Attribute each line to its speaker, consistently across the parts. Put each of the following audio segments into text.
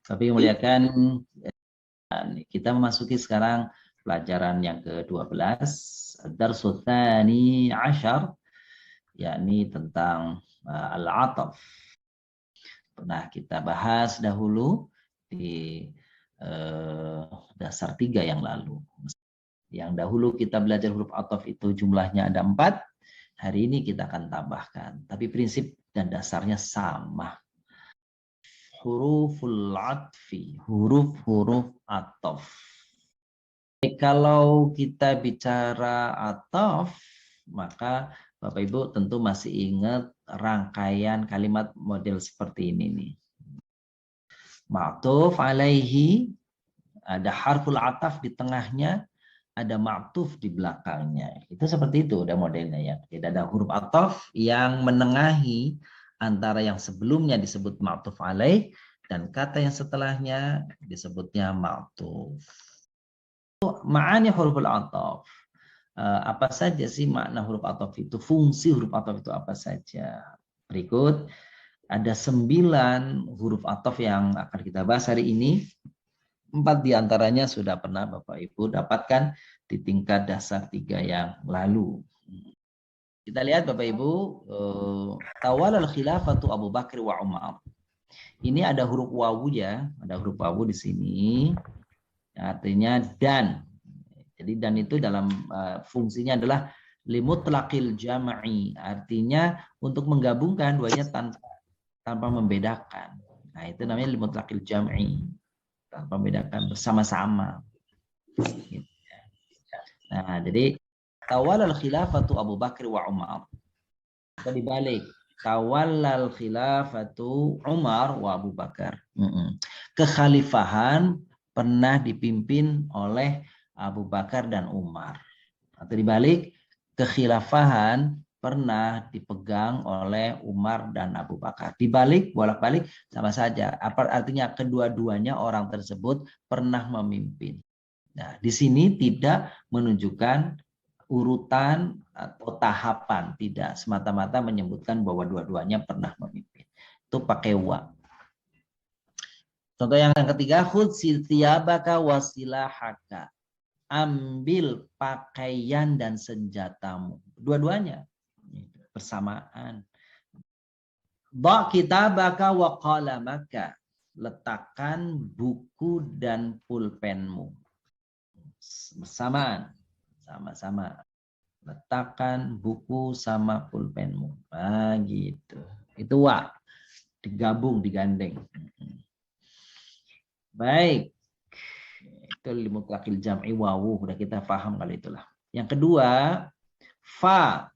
Speaker 1: Tapi memuliakan, kita memasuki sekarang pelajaran yang ke-12, Darsul Tsani Ashar, yakni tentang al-ataf. Pernah kita bahas dahulu di dasar 3 yang lalu. Yang dahulu kita belajar huruf ataf itu jumlahnya ada 4. Hari ini kita akan tambahkan. Tapi prinsip dan dasarnya sama. Huruful atfi, huruf-huruf ataf. Kalau kita bicara ataf, maka Bapak Ibu tentu masih ingat rangkaian kalimat model seperti ini nih. Ma'tuf alaihi, ada harful ataf di tengahnya, ada ma'tuf di belakangnya. Itu seperti itu udah modelnya ya. Tidak ada huruf ataf yang menengahi antara yang sebelumnya disebut ma'tuf alaih dan kata yang setelahnya disebutnya ma'tuf. Ma'ani huruful ataf. Apa saja sih makna huruf ataf itu? Fungsi huruf ataf itu apa saja? Berikut ada 9 huruf ataf yang akan kita bahas hari ini. 4 diantaranya sudah pernah Bapak Ibu dapatkan di tingkat dasar 3 yang lalu. Kita lihat Bapak Ibu, tawalal khilafatu Abu Bakar wa Umar. Ini ada huruf wawu ya, ada huruf wawu di sini. Artinya dan. Jadi dan itu dalam fungsinya adalah limutlaqil jama'i. Artinya untuk menggabungkan duanya tanpa membedakan. Nah, itu namanya limutlaqil jam'i. Tanpa membedakan, bersama-sama. Nah, jadi tawallal khilafatu Abu Bakar wa Umar. Atau dibalik, tawallal khilafatu Umar wa Abu Bakar. Kekhalifahan pernah dipimpin oleh Abu Bakar dan Umar. Atau dibalik, kekhilafahan pernah dipegang oleh Umar dan Abu Bakar. Dibalik, bolak-balik sama saja. Apa artinya? Kedua-duanya orang tersebut pernah memimpin. Nah, di sini tidak menunjukkan urutan atau tahapan, tidak. Semata-mata menyebutkan bahwa dua-duanya pernah memimpin. Itu pakai wa. Contoh yang ketiga, khudz thiyabaka wasilahaka. Ambil pakaian dan senjatamu. Dua-duanya bersamaan. Ba' kitabaka wa qalamaka. Letakkan buku dan pulpenmu. Bersamaan. Sama-sama. Letakkan buku sama pulpenmu. Nah, gitu. Itu wa. Digabung, digandeng. Baik. Itu limutlaqil jam'i wawu. Udah kita paham kali itulah. Yang kedua, fa.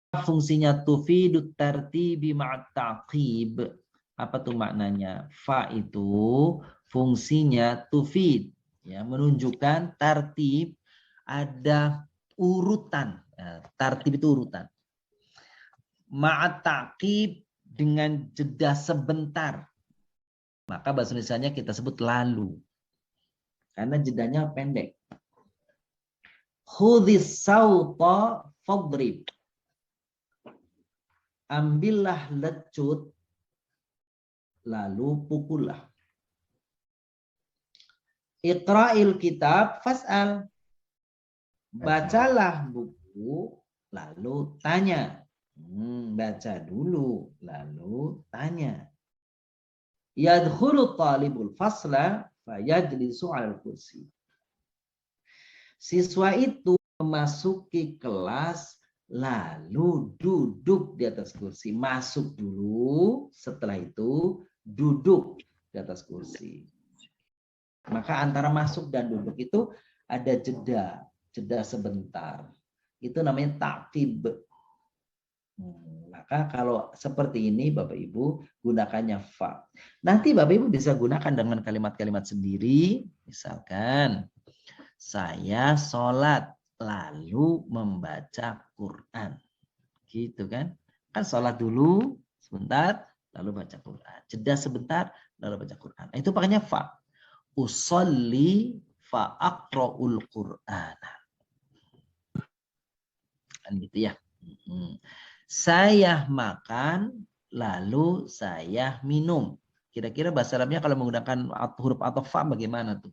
Speaker 1: Fungsinya tufidut tartibi ma'at ta'qib. Apa tuh maknanya? Fa itu fungsinya tufid. Ya, menunjukkan tartib, ada urutan. Tartib itu urutan. Ma'at ta'qib, dengan jeda sebentar. Maka bahasa Indonesianya kita sebut lalu. Karena jedanya pendek. Khudhis sawta fadrib. Ambillah lecut, lalu pukullah. Iqra'il kitab fas'al. Bacalah buku, lalu tanya. Baca dulu, lalu tanya. Yadkhulu talibul fasla fayajlisu 'alal kursi. Siswa itu memasuki kelas lalu duduk di atas kursi. Masuk dulu, setelah itu duduk di atas kursi. Maka antara masuk dan duduk itu ada jeda sebentar. Itu namanya ta'qib. Maka kalau seperti ini Bapak Ibu gunakannya fa. Nanti Bapak Ibu bisa gunakan dengan kalimat-kalimat sendiri. Misalkan, saya sholat lalu membaca Quran. Gitu kan. Kan sholat dulu sebentar, lalu baca Quran. Jeda sebentar, lalu baca Quran. Itu pakainya fa. Usolli fa aqra'ul Qur'an. Kan gitu ya. Saya makan, lalu saya minum. Kira-kira bahasa Arabnya kalau menggunakan huruf atau fa bagaimana tuh?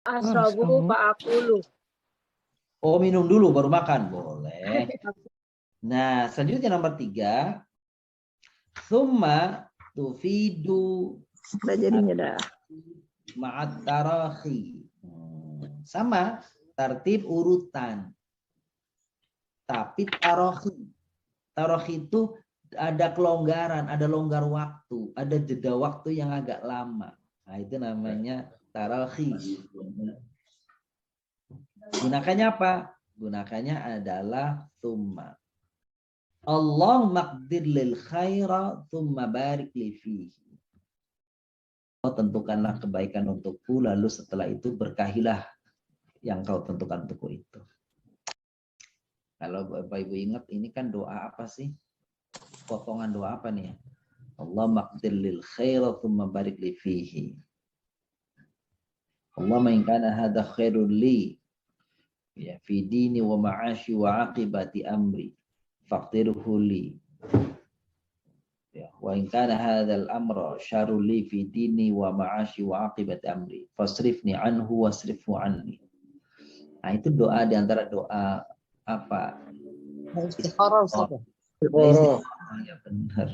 Speaker 2: Asrobu fa'akulu.
Speaker 1: Oh, minum dulu baru makan. Boleh. Nah, selanjutnya nomor 3. Summa tufidu
Speaker 2: Udah jadinya dah.
Speaker 1: ma'at tarahi. Sama, tertib urutan. Tapi tarohi. Tarohi itu ada kelonggaran, ada longgar waktu, ada jeda waktu yang agak lama. Nah, itu namanya tarohi. Gunakannya apa? Gunakannya adalah summa. Allah maqdir lil khaira thumma barik li fihi. Allah tentukanlah kebaikan untukku, lalu setelah itu berkahilah yang kau tentukan untukku itu. Kalau Bapak Ibu ingat, ini kan doa apa sih? Potongan doa apa nih? Allah maqdir lil khaira thumma barik li fihi. Allahumma in kana hadha khairul li ya fi dini wa ma'ashi wa aqibati amri faqdirhu li. Ya, wa in kana hadzal amra syarrul li fi dini wa ma'ashi wa aqibati amri fasrifni anhu wasrifhu anni. Nah, itu doa di antara doa apa?
Speaker 3: Istikharah Ustaz.
Speaker 1: Ya, benar.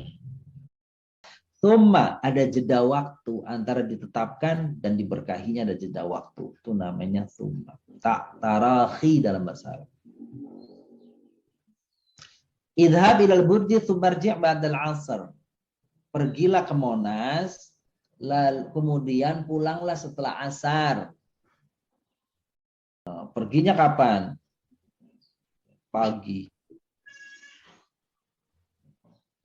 Speaker 1: Summa ada jeda waktu antara ditetapkan dan diberkahinya, ada jeda waktu. Itu namanya summa. Tak tarahi dalam bahasa Arab. Idhab ilal burji sumarji' ba'dal asr. Pergilah ke Monas, lalu kemudian pulanglah setelah asar. Perginya kapan? Pagi.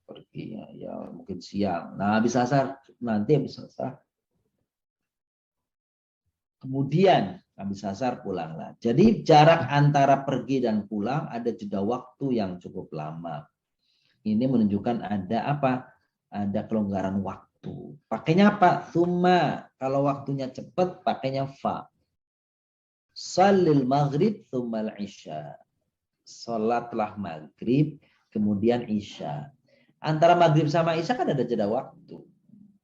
Speaker 1: Pergi ya mungkin siang. Nah, habis asar nanti habis asar. Kemudian habis asar pulanglah. Jadi jarak antara pergi dan pulang ada jeda waktu yang cukup lama. Ini menunjukkan ada apa? Ada kelonggaran waktu. Pakainya apa? Summa. Kalau waktunya cepat pakainya fa. Shalil maghrib tsummal isya. Salatlah maghrib kemudian isya. Antara maghrib sama isya kan ada jeda waktu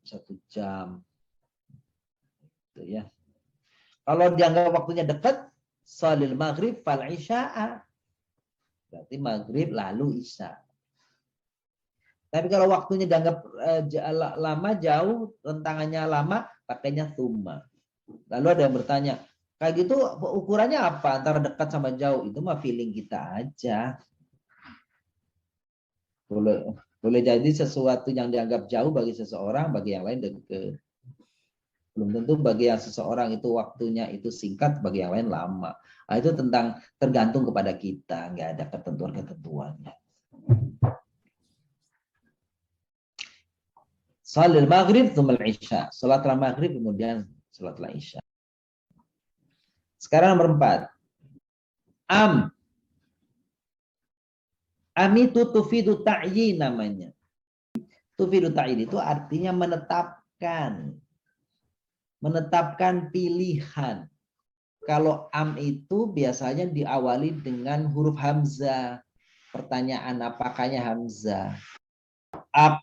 Speaker 1: 1 jam, gitu ya. Kalau dianggap waktunya dekat, shalil maghrib fal isya'a, berarti maghrib lalu isya. Tapi kalau waktunya dianggap lama, jauh, rentangannya lama, pakainya summa. Lalu ada yang bertanya, kayak gitu ukurannya apa antara dekat sama jauh? Itu mah feeling kita aja. Boleh jadi sesuatu yang dianggap jauh bagi seseorang, bagi yang lain dekat. Belum tentu bagi yang seseorang itu waktunya itu singkat, bagi yang lain lama. Nah, itu tergantung kepada kita, nggak ada ketentuan-ketentuannya. Salat maghrib tsummal isya. Salatlah maghrib kemudian salatlah isya. Sekarang nomor 4. Itu tufidu ta'yin namanya. Tufidu ta'yin itu artinya menetapkan. Menetapkan pilihan. Kalau itu biasanya diawali dengan huruf hamzah. Pertanyaan apakahnya hamzah.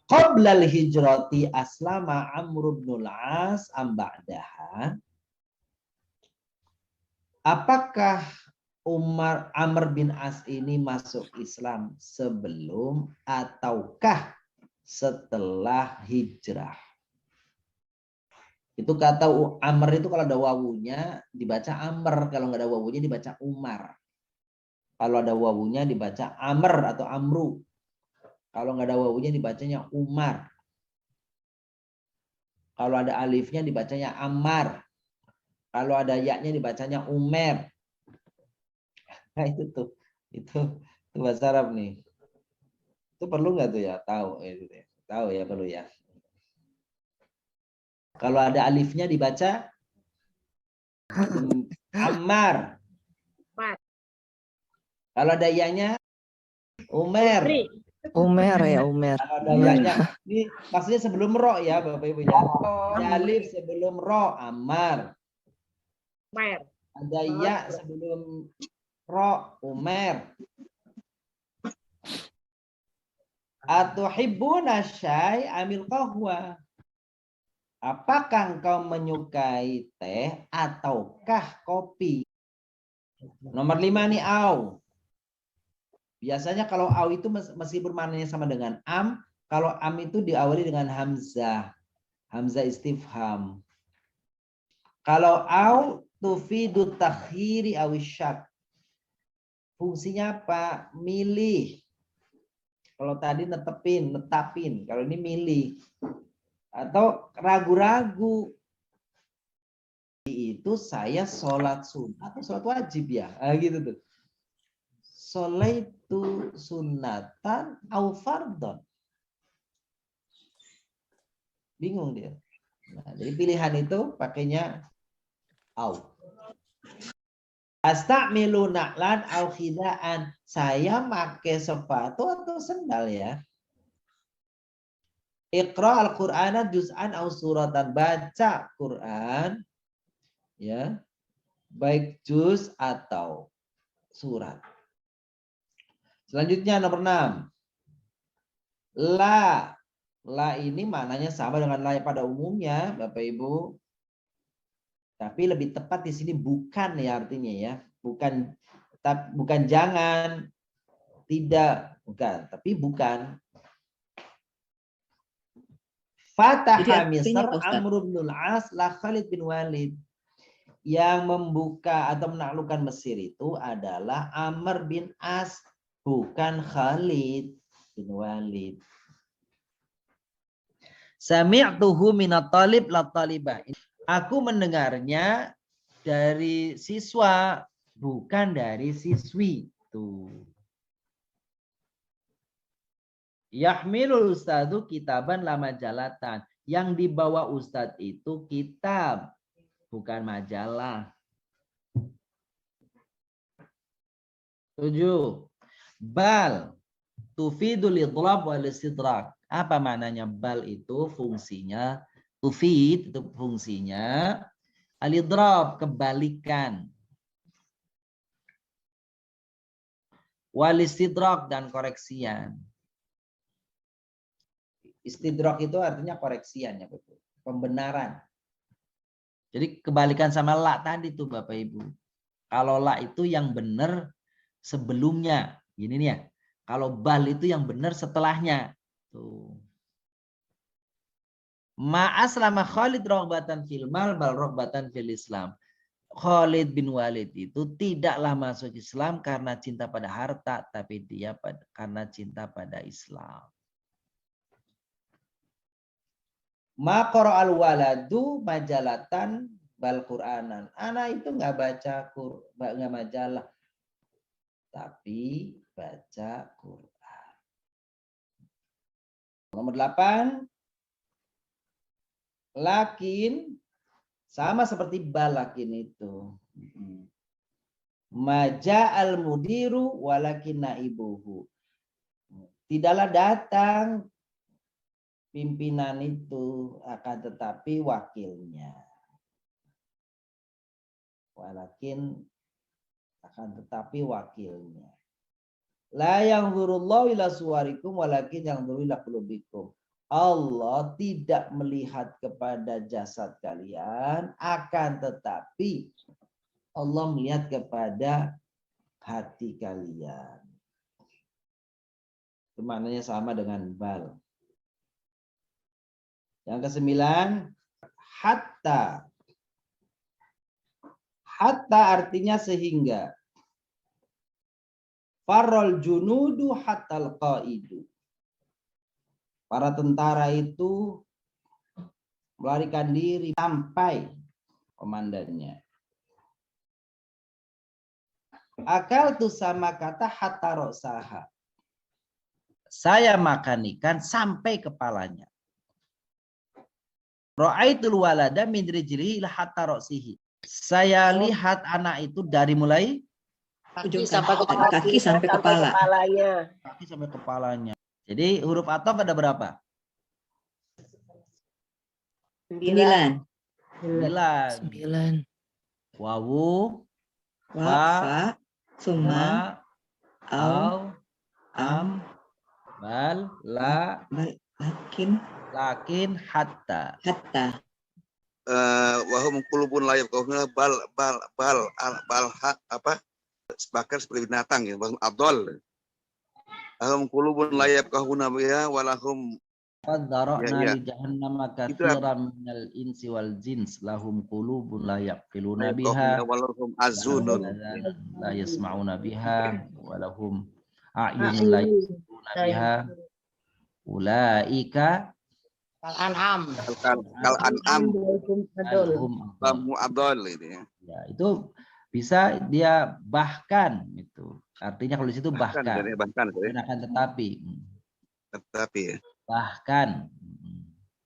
Speaker 1: Qablal hijrati aslama Amr bin al-As am ba'daha. Apakah Amr bin As ini masuk Islam sebelum ataukah setelah hijrah? Itu kata Amr itu kalau ada wawunya dibaca Amr, kalau nggak ada wawunya dibaca Umar. Kalau ada wawunya dibaca Amr atau Amru. Kalau nggak ada wawunya dibacanya Umar. Kalau ada alifnya dibacanya Ammar. Kalau ada yaknya dibacanya Umer. Nah itu bahasa Arab nih. Itu perlu nggak tuh ya? Tahu ya perlu ya. Kalau ada alifnya dibaca Ammar. Kalau ada yaknya Umer.
Speaker 2: Umer ya Umer.
Speaker 1: Kalau ada yaknya ini maksudnya sebelum ro ya Bapak Ibu ya. Ada alif sebelum ro Ammar. Ada ya sebelum ro Umer. Atuhibbuna syai amil qahwa. Apakah engkau menyukai teh ataukah kopi? Nomor 5 nih au. Biasanya kalau au itu meskipun maknanya sama dengan am, kalau am itu diawali dengan hamzah. Hamzah istifham. Kalau au tufidu takhiri awisyak. Fungsinya apa? Milih. Kalau tadi netapin. Kalau ini milih. Atau ragu-ragu. Itu saya sholat sunnah atau sholat wajib ya? Gitu tuh. Sholaitu sunnatan au fardon. Bingung dia. Nah, jadi pilihan itu pakainya au. Astamilu na'lan au khidaan. Saya pakai sepatu atau sendal ya. Iqra al-Qur'ana juz'an au suratan. Baca Quran ya. Baik juz atau surat. Selanjutnya nomor 6. La. La ini maknanya sama dengan la pada umumnya, Bapak Ibu. Tapi lebih tepat di sini bukan ya artinya ya. Bukan jangan, tidak, bukan, tapi bukan. Fataha Misr Amr bin al-As la Khalid bin Walid. Yang membuka atau menaklukkan Mesir itu adalah Amr bin As, bukan Khalid bin Walid. Sami'tuhu minat talib la talibah. Aku mendengarnya dari siswa, bukan dari siswi. Tuh. Yahmilul ustadzu kitaban la majalatan. Yang dibawa ustadz itu kitab, bukan majalah. 7. Bal tufidul idlab wal istidrak. Apa maknanya bal itu? Fungsinya tufid itu fungsinya al-idrab, kebalikan. Wal istidrak dan koreksian. Istidrak itu artinya koreksian ya betul. Pembenaran. Jadi kebalikan sama la tadi tuh Bapak Ibu. Kalau la itu yang benar sebelumnya. Gini nih ya. Kalau bal itu yang benar setelahnya. Tuh. Ma'aslama Khalid roghbatan fil mal bal roghbatan fil Islam. Khalid bin Walid itu tidaklah masuk Islam karena cinta pada harta, tapi dia karena cinta pada Islam. Ma qara'al waladu majalatan bal Qur'anan. Anak itu nggak majalah, tapi baca Quran. Nomor 8. Lakin sama seperti balakin itu. Maja'al mudiru walakin naibuhu. Tidaklah datang pimpinan itu, akan tetapi wakilnya. Walakin akan tetapi wakilnya. La yanzurullahu ila suwarikum walakin yanzuru ila qulubikum. Allah tidak melihat kepada jasad kalian, akan tetapi Allah melihat kepada hati kalian. Itu maknanya sama dengan bal. Yang ke-9, hatta. Hatta artinya sehingga. Farol junudu hatal qaidu. Para tentara itu melarikan diri sampai komandannya. Akal tu sama kata hatta rosaha. Saya makan ikan sampai kepalanya. Ra'aitul walada min rijlihi ila hatta ra'sihi. Saya lihat anak itu dari mulai
Speaker 3: Kaki sampai kepala.
Speaker 2: Kaki sampai kepala.
Speaker 1: kaki sampai kepalanya. Jadi huruf ataf ada berapa?
Speaker 2: 9.
Speaker 1: 9. Wawu,
Speaker 2: Fa,
Speaker 1: ma,
Speaker 2: summa,
Speaker 1: au, am, bal, la,
Speaker 2: lakin,
Speaker 1: lakin, hatta.
Speaker 2: hatta.
Speaker 4: wahum qulubun la yafqahuna bahkan seperti binatang ya, wahum adol. Wahum qulubun la yafqahuna biha walahum
Speaker 1: Qad dzara'na
Speaker 4: ya.
Speaker 1: li jahannama
Speaker 4: Itu
Speaker 1: katsiran minal insi wal jins lahum qulubun la
Speaker 4: la
Speaker 1: yaqiluna
Speaker 4: yafqahuna
Speaker 1: biha
Speaker 4: walahum
Speaker 1: walahum
Speaker 4: azunun.
Speaker 1: adhan la yasma'una biha walahum a'yunun la yubsiruna biha ulaika
Speaker 3: Al-An'am.
Speaker 4: Kal an'am
Speaker 1: alhum
Speaker 4: kamu adol itu ya.
Speaker 1: ya, itu bisa dia bahkan itu artinya kalau di situ
Speaker 4: Bahkan
Speaker 1: bahkan
Speaker 4: itu ya.
Speaker 1: akan tetapi
Speaker 4: Tetapi ya.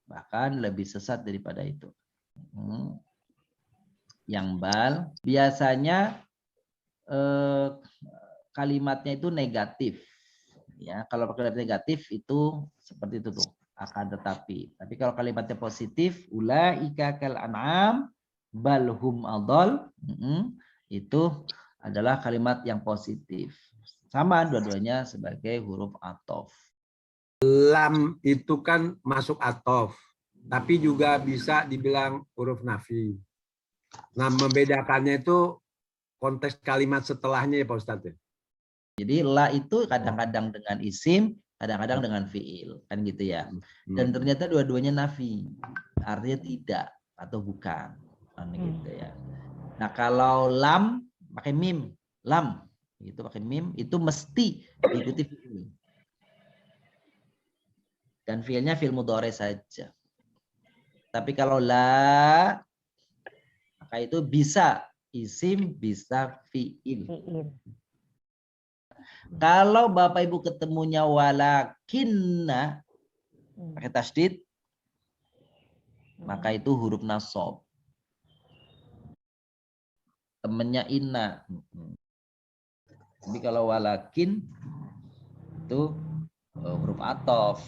Speaker 1: bahkan lebih sesat daripada itu. Yang bal biasanya kalimatnya itu negatif ya, kalau kalimat negatif itu seperti itu tuh, akan tetapi. Tapi kalau kalimatnya positif, ulaika kal an'am bal hum adall, itu adalah kalimat yang positif. Sama dua-duanya sebagai huruf athof.
Speaker 5: Lam itu kan masuk athof, tapi juga bisa dibilang huruf nafi. Nah, membedakannya itu konteks kalimat setelahnya ya Pak Ustadz.
Speaker 1: Jadi la itu kadang-kadang dengan isim, kadang-kadang dengan fiil, kan gitu ya. Dan ternyata dua-duanya nafi, artinya tidak atau bukan, kan gitu ya. Nah kalau lam pakai mim, lam itu pakai mim, itu mesti diikuti fiil. Dan fiilnya fiil mudhari saja. Tapi kalau la, maka itu bisa isim, bisa fiil. Kalau Bapak Ibu ketemunya walakinna pakai tasdid, maka itu huruf nasab. Temennya inna. Tapi kalau walakin itu huruf athof.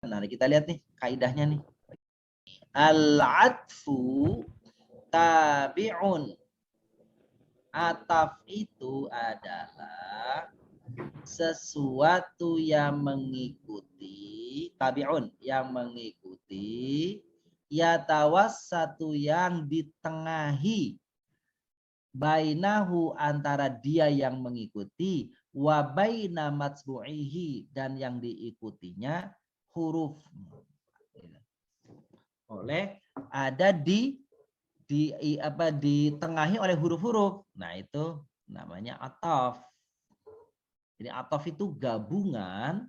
Speaker 1: Nah, kita lihat nih kaidahnya nih. Al-atfu tabi'un. Ataf itu adalah sesuatu yang mengikuti, tabi'un yang mengikuti, yatawassatu yang ditengahi, bainahu antara dia yang mengikuti, wa baina matsbu'ihi dan yang diikutinya huruf. Oleh ada ditengahi oleh huruf-huruf. Nah, itu namanya athof. Jadi athof itu gabungan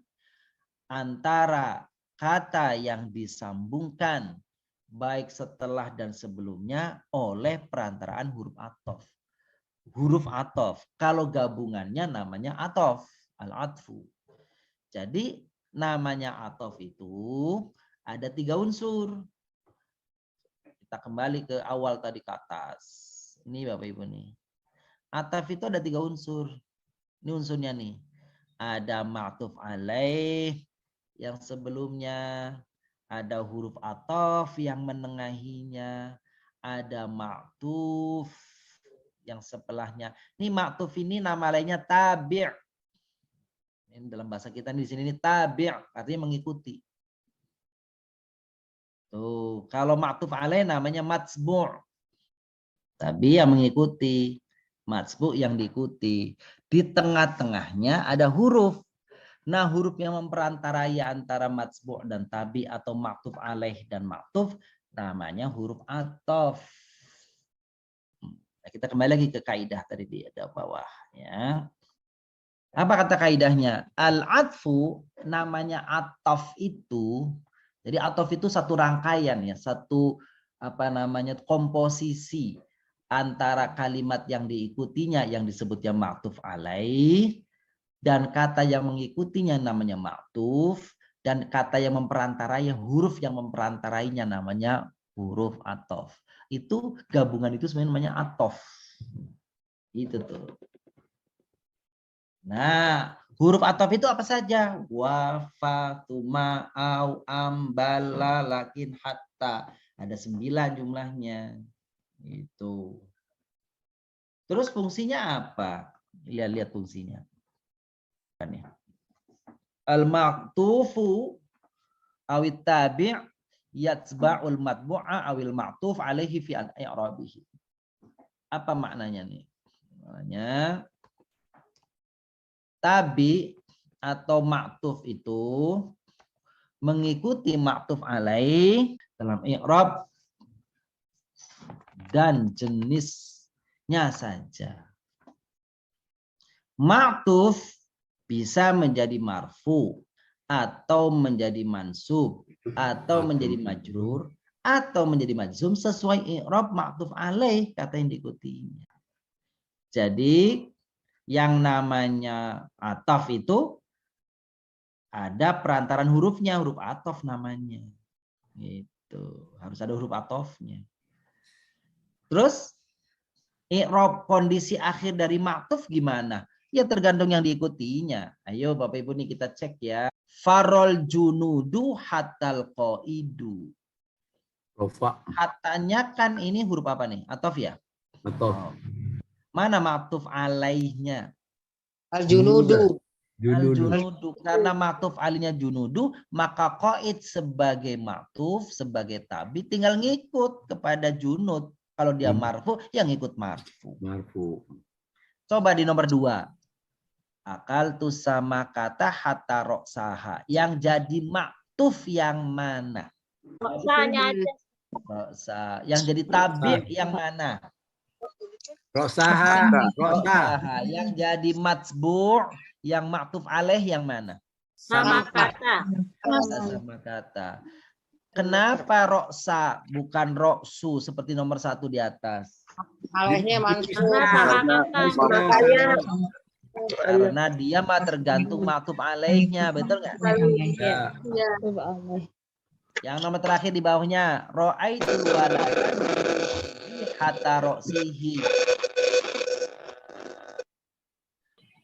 Speaker 1: antara kata yang disambungkan baik setelah dan sebelumnya oleh perantaraan huruf athof. Huruf athof, kalau gabungannya namanya athof, al-atfu. Jadi namanya athof itu ada 3 unsur. Kita kembali ke awal tadi ke atas. Ini Bapak Ibu nih. Ataf itu ada 3 unsur. Ini unsurnya nih. Ada ma'tuf alaih yang sebelumnya, ada huruf ataf yang menengahinya, ada ma'tuf yang sebelahnya. Ini ma'tuf ini nama lainnya tabi'. Ini dalam bahasa kita di sini ini tabi', artinya mengikuti. Tuh, kalau ma'tuf alaih namanya matsbu'. Tapi yang mengikuti, matsbu' yang diikuti. Di tengah-tengahnya ada huruf. Nah, huruf yang memperantarai antara matsbu' dan tabi atau ma'tuf alaih dan ma'tuf namanya huruf athof. Nah, kita kembali lagi ke kaidah tadi di bawah ya. Apa kata kaidahnya? Al-atfu namanya athof itu. Jadi athof itu satu rangkaian ya, satu komposisi antara kalimat yang diikutinya yang disebutnya ma'tuf alaih dan kata yang mengikutinya namanya ma'tuf dan kata yang memperantarainya, huruf yang memperantarainya namanya huruf athof. Itu gabungan itu sebenarnya namanya athof. Itu tuh. Nah, huruf athof itu apa saja? Wa, fa, tuma, au, am, bala, lakin, hatta. Ada 9 jumlahnya. Itu. Terus fungsinya apa? Lihat fungsinya. Al-ma'tufu awit tabi' yatsba'ul matbu'a awil ma'tuf alaihi fi al-i'rabihi. Apa maknanya nih? Maknanya tabi atau ma'tuf itu mengikuti ma'tuf alaih dalam i'rab dan jenisnya saja. Ma'tuf bisa menjadi marfu atau menjadi mansub atau menjadi majrur atau menjadi majzum sesuai i'rab ma'tuf alaih kata yang diikutinya. Jadi yang namanya ataf itu ada perantaran hurufnya, huruf ataf namanya. Gitu. Harus ada huruf atofnya. Terus i'rab kondisi akhir dari ma'tuf gimana? Ya tergantung yang diikutinya. Ayo Bapak Ibu nih kita cek ya. Farol junudu hatal qaidu.
Speaker 5: Rofa
Speaker 1: Hatanya kan ini huruf apa nih? Ataf ya?
Speaker 5: atau
Speaker 1: Oh. Mana ma'tuf alaihnya?
Speaker 3: Al-junudu.
Speaker 5: junudu.
Speaker 1: Al-junudu. Karena ma'tuf alinya junudu, maka qaid sebagai ma'tuf, sebagai tabi tinggal ngikut kepada junud. Kalau dia marfu, yang ngikut marfu.
Speaker 5: Marfu.
Speaker 1: Coba di nomor 2. Akal tu sama kata hatta roksaha. Yang jadi maktuf yang mana?
Speaker 3: Roksanya aja.
Speaker 1: Roksa. Yang jadi tabib yang mana?
Speaker 5: Rosaha. Rosa.
Speaker 1: Roksaha. Yang jadi matsbu' yang maktuf alaih yang mana?
Speaker 3: Sama kata.
Speaker 1: Sama kata. Kenapa roksa bukan roksu seperti nomor 1 di atas?
Speaker 3: Alaihnya mansub.
Speaker 2: Karena
Speaker 3: Sama kata.
Speaker 2: makanya
Speaker 1: Karena dia mah tergantung maktuf alaihnya, betul nggak?
Speaker 5: Ya.
Speaker 3: Ya.
Speaker 1: Yang nomor terakhir di bawahnya, ro'aitul waladan hatta ro'sihi.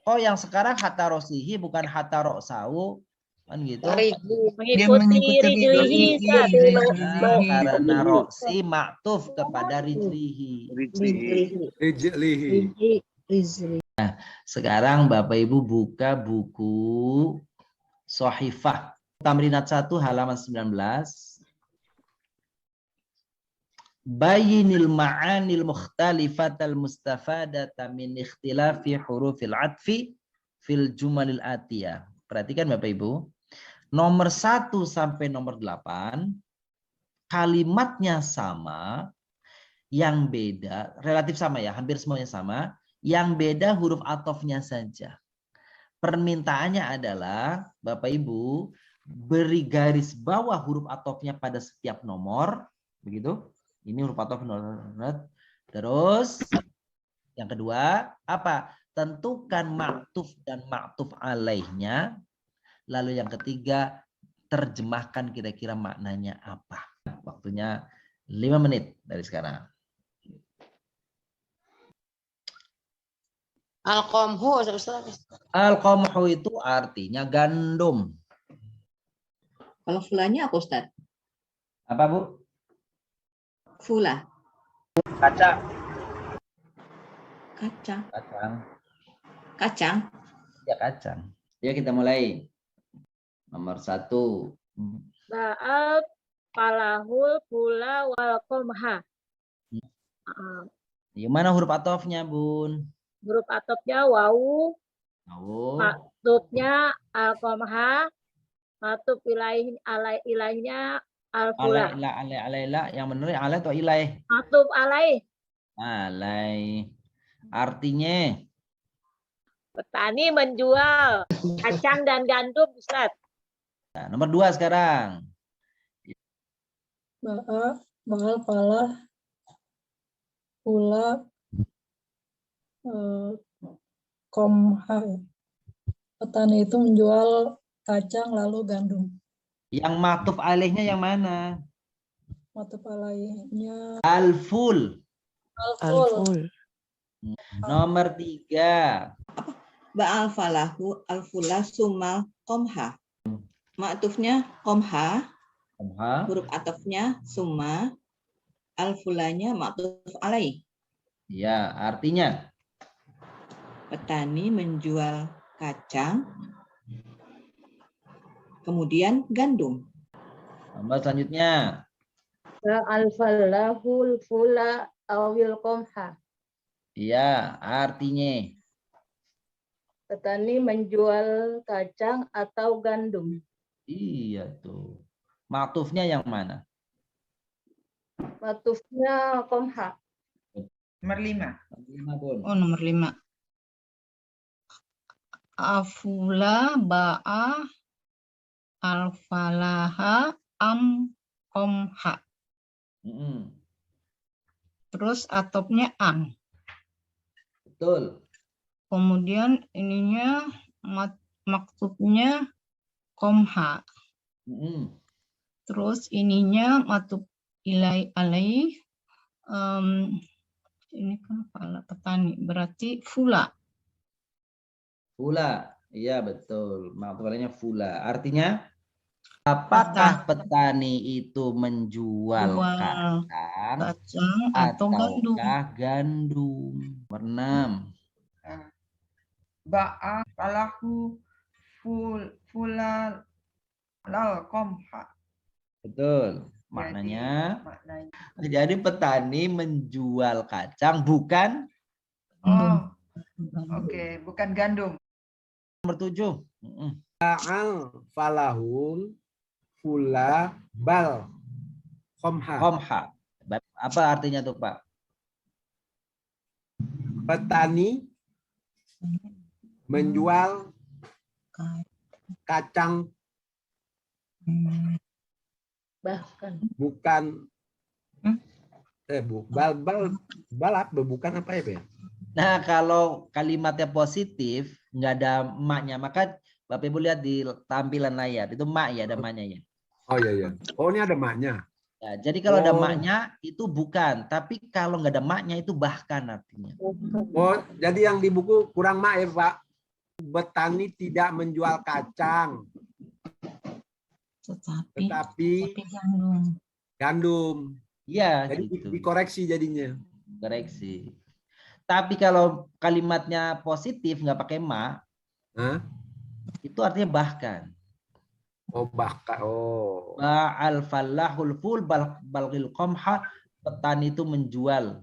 Speaker 1: Oh, yang sekarang hatta ro'sihi bukan hatta ro'sahu, kan gitu?
Speaker 3: Mengikuti rijlihi.
Speaker 1: Nah, karena ro'si maktuf kepada rijlihi.
Speaker 5: Ijlihi.
Speaker 1: Sekarang Bapak Ibu buka buku Sohifah. Tamrinat 1 halaman 19. Bayinil ma'anil mukhtalifatal mustafadata min ikhtilafi hurufil atfi fil jumalil atiyah. Perhatikan Bapak Ibu. Nomor 1 sampai nomor 8. Kalimatnya sama. Yang beda, relatif sama ya, hampir semuanya sama. Yang beda huruf atofnya saja. Permintaannya adalah Bapak Ibu beri garis bawah huruf atofnya pada setiap nomor, begitu. Ini huruf atof nomor. Terus yang kedua apa? Tentukan maktuf dan maktuf alaihnya. Lalu yang ketiga terjemahkan kira-kira maknanya apa. Waktunya 5 menit dari sekarang.
Speaker 3: Al-qamhu. Ustaz.
Speaker 1: Al-qamhu itu artinya gandum.
Speaker 2: kalau fulanya apa Ustaz?
Speaker 1: Apa Bu?
Speaker 2: Fula.
Speaker 1: Kaca.
Speaker 2: Kacang.
Speaker 1: Kacang.
Speaker 2: Kacang.
Speaker 1: Ya kacang. Ya kita mulai. Nomor 1.
Speaker 6: Ba'al palahul pula wal qamha.
Speaker 1: Yang mana huruf atofnya Bun?
Speaker 6: Huruf atofnya wawu,
Speaker 1: Oh.
Speaker 6: maktubnya al-qamha, maktub ilaihnya al-pula.
Speaker 1: Alai. Yang benar alai atau ilaih?
Speaker 6: Maktub alaih.
Speaker 1: Alai. Artinya
Speaker 6: Petani menjual kacang dan gandum, Ustaz.
Speaker 1: nah, nomor 2 sekarang.
Speaker 7: Ba'al pala pula komha. Petani itu menjual kacang lalu gandum.
Speaker 1: Yang maktuf alaihnya yang mana?
Speaker 7: Mata palainya
Speaker 1: Al-ful.
Speaker 7: alful.
Speaker 1: Nomor 3.
Speaker 2: Ba'al falahu al-fula sumal komha. Maktufnya komha. Huruf atofnya summa. Al-fulanya maktuf alaih.
Speaker 1: Ya, artinya
Speaker 2: Petani menjual kacang, kemudian gandum.
Speaker 1: Nomor selanjutnya.
Speaker 6: Alfalahul fula awil komha.
Speaker 1: Iya, artinya.
Speaker 6: Petani menjual kacang atau gandum.
Speaker 1: Iya tuh. Maktufnya yang mana?
Speaker 6: Matufnya komha.
Speaker 2: Nomor 5.
Speaker 1: Bun.
Speaker 2: Oh, nomor 5. Afula ba'a alfalaha am komha.
Speaker 1: Mm-mm.
Speaker 2: Terus atopnya am.
Speaker 1: Betul.
Speaker 2: Kemudian ininya maktubnya komha.
Speaker 1: Mm-mm.
Speaker 2: Terus ininya matub alaih. Ini kan fala petani. Berarti fula.
Speaker 1: Fula. Iya betul. Maktubnya fula. Artinya apakah petani itu menjual
Speaker 2: Jual
Speaker 1: kacang
Speaker 2: kacang atau gandum.
Speaker 1: ataukah gandum? Nomor 6.
Speaker 8: Ba'a falahu fula lal komha.
Speaker 1: Betul. Maknanya, jadi petani menjual kacang bukan
Speaker 8: Oh, oke, bukan gandum.
Speaker 1: nomor 7.
Speaker 5: Ba'al falahul fula bal komha.
Speaker 1: Komha. Apa artinya tuh Pak?
Speaker 5: Petani menjual kacang
Speaker 6: Bahkan.
Speaker 5: bukan bukan apa ya?
Speaker 1: Nah, kalau kalimatnya positif, nggak ada maknya, maka Bapak Ibu lihat di tampilan layar, itu mak ya, ada maknya ya.
Speaker 5: Oh iya iya. Oh ini ada maknya.
Speaker 1: Ya, jadi kalau ada
Speaker 5: Oh.
Speaker 1: maknya itu bukan, tapi kalau nggak ada maknya itu bahkan artinya.
Speaker 5: Oh jadi yang di buku kurang mak ya Pak. Petani tidak menjual kacang,
Speaker 2: Tetapi
Speaker 5: tetapi
Speaker 2: gandum.
Speaker 5: gandum.
Speaker 1: Iya,
Speaker 5: Jadi
Speaker 1: gitu.
Speaker 5: dikoreksi jadinya.
Speaker 1: Koreksi. Tapi kalau kalimatnya positif nggak pakai ma,
Speaker 5: Hah?
Speaker 1: itu artinya bahkan.
Speaker 5: Oh bahkan. Oh.
Speaker 1: Ba'al falahul ful balqil qamha, petani itu menjual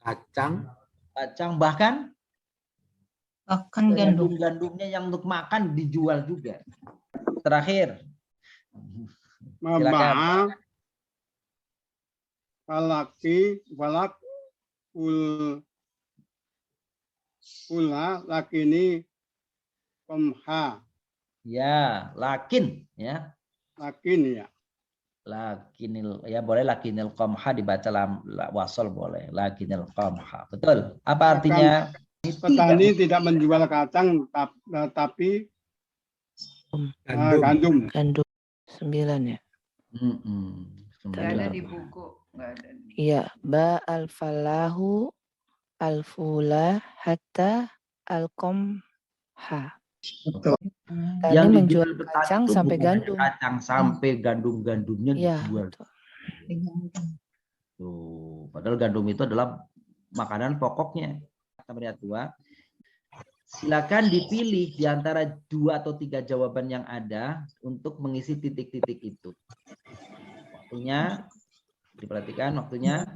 Speaker 5: Kacang.
Speaker 1: kacang bahkan
Speaker 2: Gandum.
Speaker 1: gandum-gandumnya yang untuk makan dijual juga. Terakhir. Silakan.
Speaker 9: Falak pula lakini komha.
Speaker 1: Ya, lakin ya.
Speaker 9: Lakin ya.
Speaker 1: Lakinil ya boleh lakinil qamha dibaca wasol boleh. Lakinil qamha. Betul. Apa artinya?
Speaker 9: Petani tidak menjual kacang tapi gandum.
Speaker 7: Gandum 9 ya.
Speaker 8: Nggak ada di buku. Nggak ada.
Speaker 7: Iya, ba'al falahu al-fula hatta al-qamha. Petani
Speaker 1: Yang
Speaker 7: menjual
Speaker 1: dijual
Speaker 7: kacang
Speaker 1: petani itu
Speaker 7: sampai
Speaker 1: bukan
Speaker 7: gandum.
Speaker 1: kacang sampai gandum-gandumnya
Speaker 7: Iya,
Speaker 1: dijual.
Speaker 7: betul.
Speaker 1: Tuh, padahal gandum itu adalah makanan pokoknya. Kita melihat 2. Silakan dipilih di antara 2 atau 3 jawaban yang ada untuk mengisi titik-titik itu. Waktunya diperhatikan waktunya.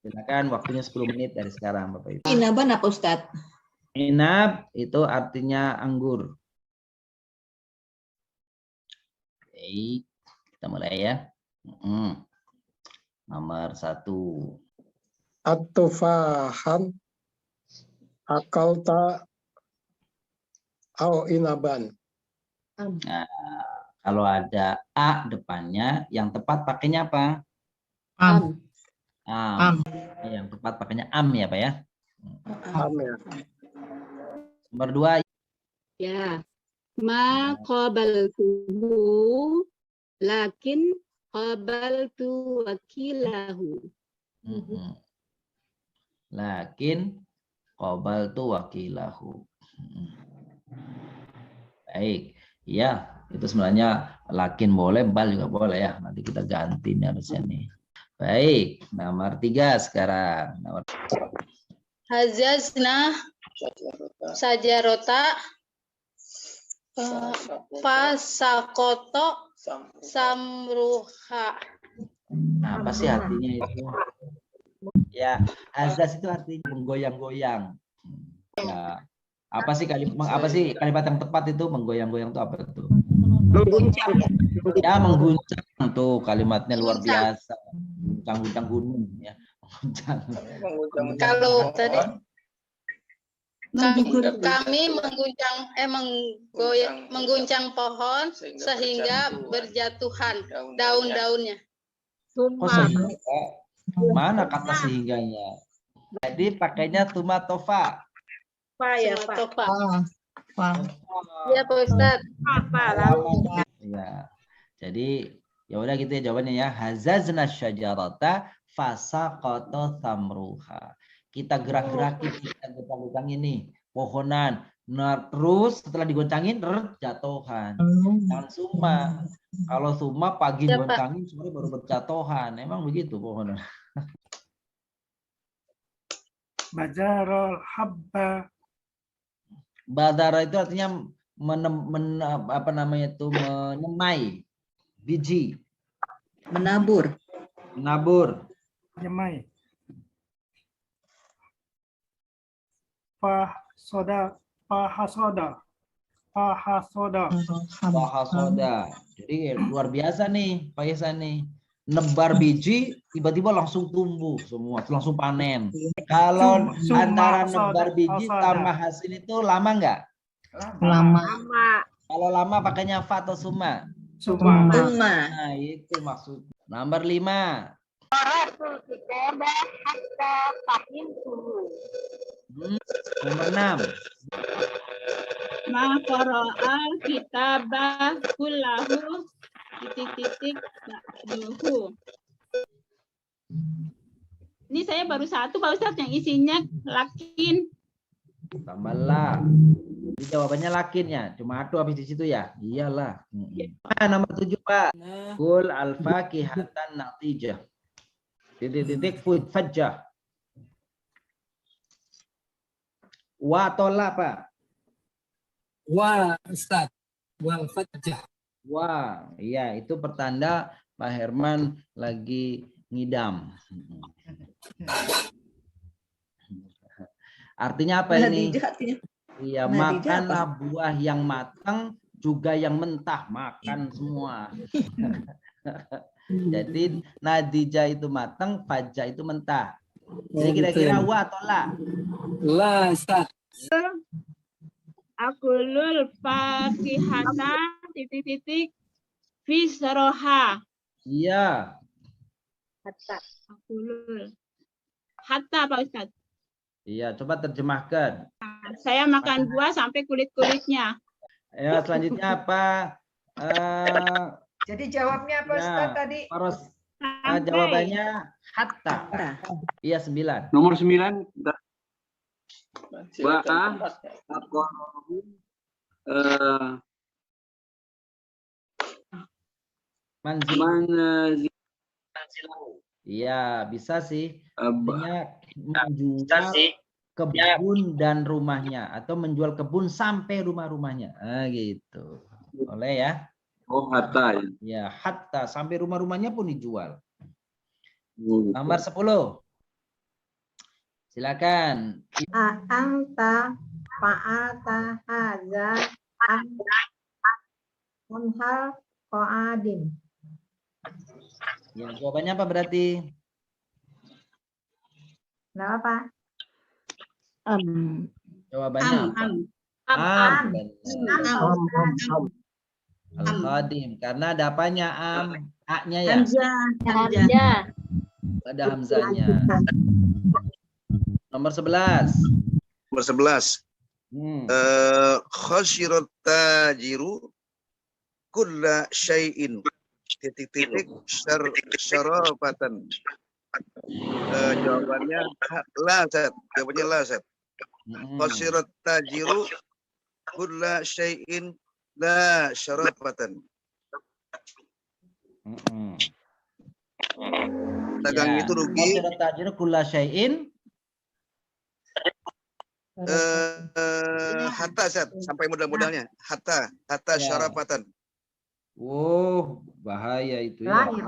Speaker 1: Silakan waktunya 10 menit dari sekarang Bapak Ibu.
Speaker 2: Inaban apa Ustadz?
Speaker 1: Inab itu artinya anggur. Oke, kita mulai ya. Nomor 1.
Speaker 10: At-tufahan akalta au inaban.
Speaker 1: Nah, kalau ada a depannya, yang tepat pakainya apa?
Speaker 2: Am.
Speaker 1: Yang tepat pakainya am ya Pak ya.
Speaker 10: Am ya.
Speaker 1: Nomor 2.
Speaker 3: Ya. Ma qabaltuhu lakin qabaltu wakilahu.
Speaker 1: Lakin qabaltu wakilahu. Baik. Ya, itu sebenarnya lakin boleh, bal juga boleh ya. Nanti kita ganti nih harusnya nih. Baik, nomor 3 sekarang.
Speaker 3: Hazazna sajarota fasakoto
Speaker 6: Samruha.
Speaker 1: Apa sih artinya itu? Ya, azaz itu artinya menggoyang-goyang. Ya. Apa sih kalimat yang tepat itu menggoyang-goyang itu apa tuh?
Speaker 2: Mengguncang ya.
Speaker 1: Ya, mengguncang tuh kalimatnya luar biasa. Guncang-guncang gunung ya. Mengguncang.
Speaker 6: Kalau tadi kami mengguncang pohon sehingga berjatuhan daun-daunnya.
Speaker 1: Oh, sehingga. Mana kata sehingganya? Jadi pakainya tumatofa.
Speaker 6: Pak ya Pak.
Speaker 3: Ya Pak Ustadz.
Speaker 1: Ya. Jadi ya udah gitu ya jawabannya ya. Hazazna syajarata fasaqata thamruha. Kita gerak-gerakin, kita goncang-goncangin nih pohonan. Nah, terus setelah digoncangin jatuhan. Jangan summa. Kalau summa pagi
Speaker 3: Ya, Pak.
Speaker 1: goncangin sore baru berjatuhan. Emang begitu pohonan.
Speaker 11: Bajarul habba.
Speaker 1: Badara itu artinya menyemai biji,
Speaker 2: Menabur.
Speaker 1: menabur.
Speaker 11: Nyemai. Pahasoda.
Speaker 1: Bahasoda. Jadi luar biasa nih Pak Ihsan nih. Nebar biji tiba-tiba langsung tumbuh semua, langsung panen. Kalau antara nebar biji sama hasil itu lama nggak?
Speaker 2: Lama.
Speaker 1: Kalau lama pakainya fa atau summa?
Speaker 11: Summa.
Speaker 1: Nah, itu maksud. Nomor 5. Nomor 6.
Speaker 3: Ma qara'al kitabah kullahu titik ba'duhu. Ini saya baru satu Pak Ustadz yang isinya lakin.
Speaker 1: Tambahlah. Jadi jawabannya lakinnya. Cuma atu habis di situ ya? Iyalah. Nomor 7 Pak. Kul al-fakihatan natijah. Titik fajjah. Wa tolak Pak.
Speaker 10: Wa Ustaz. Wal fajjah.
Speaker 1: Wah, iya itu pertanda Pak Herman lagi ngidam. Artinya apa ini? Iya, makanlah buah yang matang juga yang mentah, makan semua. Jadi nadija itu matang, faja itu mentah. Jadi kira-kira wa atau la?
Speaker 10: La Ustaz.
Speaker 3: Akulul fakihata titik fisroha.
Speaker 1: Iya.
Speaker 3: Hatta. Akulul. Hatta Pak Ustadz.
Speaker 1: Iya, coba terjemahkan.
Speaker 3: Saya makan buah sampai kulit-kulitnya.
Speaker 1: Ya, selanjutnya apa?
Speaker 8: Jadi jawabnya apa
Speaker 1: Ya,
Speaker 8: Ustaz tadi?
Speaker 1: jawabannya hatta. Iya, 9.
Speaker 12: Nomor 9. Ba'a aqarahu manzilahu.
Speaker 1: Iya, bisa sih. Artinya menjual kebun dan rumahnya atau menjual kebun sampai rumah-rumahnya. Nah, gitu. Boleh ya?
Speaker 12: Oh, hatta ya.
Speaker 1: Ya, hatta sampai rumah-rumahnya pun dijual. Nomor 10. Silakan.
Speaker 6: Anta fa'ata haza munhal qa'adin.
Speaker 1: Ya, jawabannya apa berarti?
Speaker 6: Nah, apa?
Speaker 1: Jawabannya apa? Al-Khadim. Karena ada apanya A-nya ya?
Speaker 3: Hamzah.
Speaker 1: Ada hamzanya. Nomor 11.
Speaker 4: Nomor 11. Khasyirat tajiru kulla syai'in titik syarafatan. Jawabannya la Ustaz. Jawabannya la Ustaz. Khasyirat tajiru kulla syai'in la syarafatan. Dagang itu rugi.
Speaker 1: Khasyirat tajiru kulla syai'in
Speaker 4: hatta Ustaz, sampai modal-modalnya. Hatta syarafatan.
Speaker 1: Oh, bahaya itu ya.
Speaker 6: Lahir.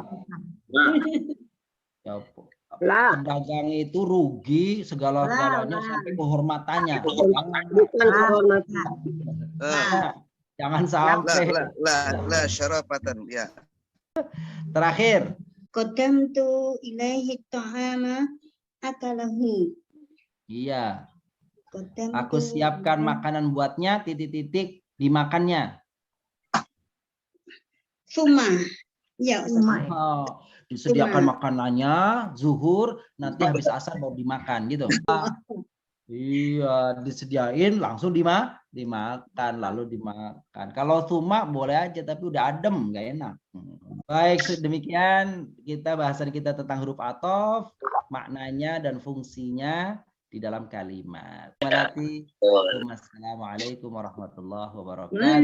Speaker 1: Ya,
Speaker 2: La.
Speaker 1: pedagang itu rugi segala-galanya sampai kehormatannya.
Speaker 2: Bukan kehormatan.
Speaker 1: Jangan
Speaker 4: La
Speaker 1: sampai.
Speaker 4: la syarafatan ya.
Speaker 1: Terakhir.
Speaker 2: Qaddamtu ilaihi ta'ama akalahu.
Speaker 1: Iya.
Speaker 2: Qaddamtu
Speaker 1: Aku siapkan makanan buatnya, titik-titik, dimakannya.
Speaker 2: Suma. Ya, Ustaz.
Speaker 1: Oh, disediakan makanannya, zuhur, nanti habis asar baru dimakan gitu. Iya, disediain langsung dimakan, lalu dimakan. Kalau suma boleh aja, tapi udah adem, nggak enak. Baik, demikian bahasan kita tentang huruf athof, maknanya dan fungsinya di dalam kalimat. Terima kasih. Wassalamualaikum warahmatullahi wabarakatuh.